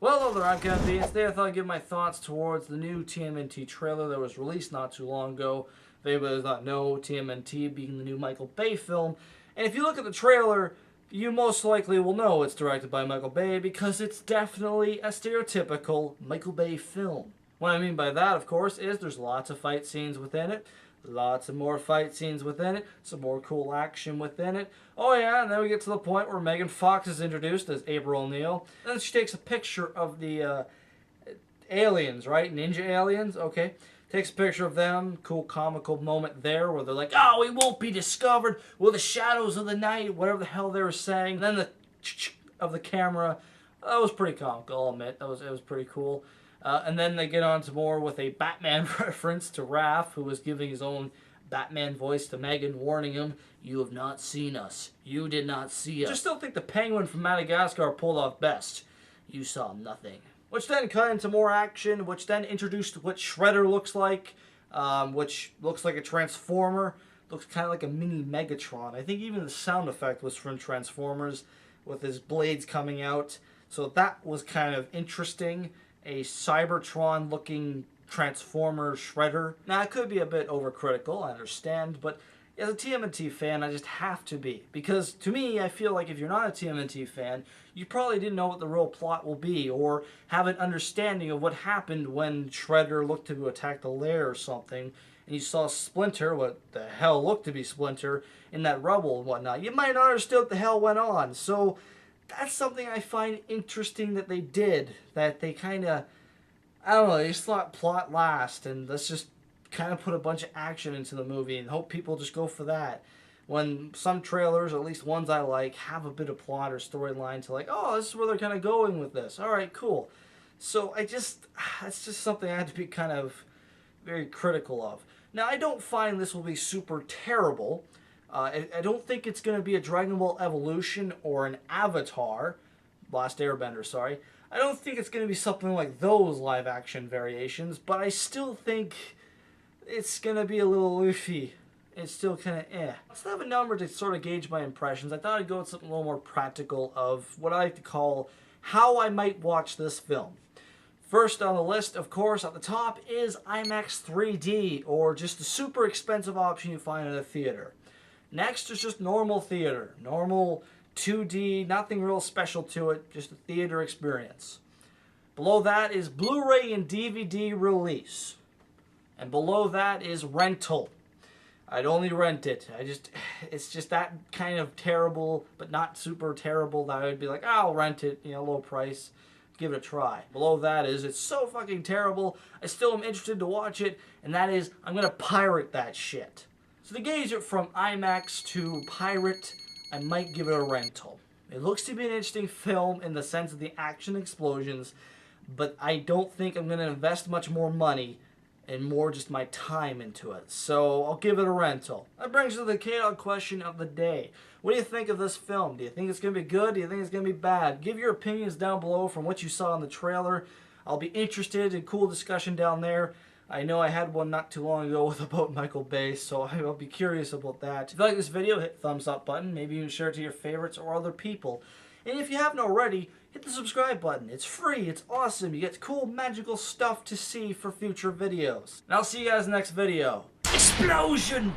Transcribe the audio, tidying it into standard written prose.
Well, hello there, I'm TMNT, and today I thought I'd give my thoughts towards the new TMNT trailer that was released not too long ago. If anybody does not know, TMNT being the new Michael Bay film. And if you look at the trailer, you most likely will know it's directed by Michael Bay because it's definitely a stereotypical Michael Bay film. What I mean by that, of course, is there's lots of fight scenes within it. Lots of more fight scenes within it. Some more cool action within it. Oh yeah, and then we get to the point where Megan Fox is introduced as April O'Neil. Then she takes a picture of the aliens, right? Ninja aliens, okay. Takes a picture of them. Cool comical moment there where they're like, oh, we won't be discovered with the shadows of the night, whatever the hell they were saying. And then the of the camera. That was pretty comical, I'll admit. It was pretty cool. And then they get on to more with a Batman reference to Raph, who was giving his own Batman voice to Megan, warning him, you have not seen us. You did not see us. I still think the penguin from Madagascar pulled off best. You saw nothing. Which then cut into more action, which then introduced what Shredder looks like, which looks like a Transformer. Looks kind of like a mini Megatron. I think even the sound effect was from Transformers, with his blades coming out. So that was kind of interesting. A Cybertron-looking Transformer Shredder. Now, I could be a bit overcritical, I understand, but as a TMNT fan, I just have to be. Because, to me, I feel like if you're not a TMNT fan, you probably didn't know what the real plot will be, or have an understanding of what happened when Shredder looked to attack the lair or something, and you saw Splinter, what the hell looked to be Splinter, in that rubble and whatnot. You might not understand what the hell went on, so that's something I find interesting that they did. That they kind of, I don't know, they just thought plot last, and let's just kind of put a bunch of action into the movie and hope people just go for that. When some trailers, or at least ones I like, have a bit of plot or storyline to like, oh, this is where they're kind of going with this. All right, cool. So it's just something I had to be kind of very critical of. Now, I don't find this will be super terrible. I don't think it's going to be a Dragon Ball Evolution or an Avatar, Last Airbender, sorry. I don't think it's going to be something like those live-action variations, but I still think it's going to be a little iffy. It's still kind of eh. Instead of a number to sort of gauge my impressions, I thought I'd go with something a little more practical of what I like to call how I might watch this film. First on the list, of course, at the top is IMAX 3D, or just the super expensive option you find at a theater. Next is just normal theater. Normal 2D, nothing real special to it, just a theater experience. Below that is Blu-ray and DVD release. And below that is rental. I'd only rent it. It's just that kind of terrible, but not super terrible that I would be like, oh, I'll rent it, you know, low price, give it a try. Below that is, it's so fucking terrible, I still am interested to watch it, and that is, I'm gonna pirate that shit. So to gauge it from IMAX to pirate, I might give it a rental. It looks to be an interesting film in the sense of the action explosions, but I don't think I'm going to invest much more money and more just my time into it. So I'll give it a rental. That brings us to the chaotic question of the day. What do you think of this film? Do you think it's going to be good? Do you think it's going to be bad? Give your opinions down below from what you saw in the trailer. I'll be interested in cool discussion down there. I know I had one not too long ago about Michael Bay, so I'll be curious about that. If you like this video, hit the thumbs up button. Maybe even share it to your favorites or other people. And if you haven't already, hit the subscribe button. It's free. It's awesome. You get cool, magical stuff to see for future videos. And I'll see you guys in the next video. Explosion!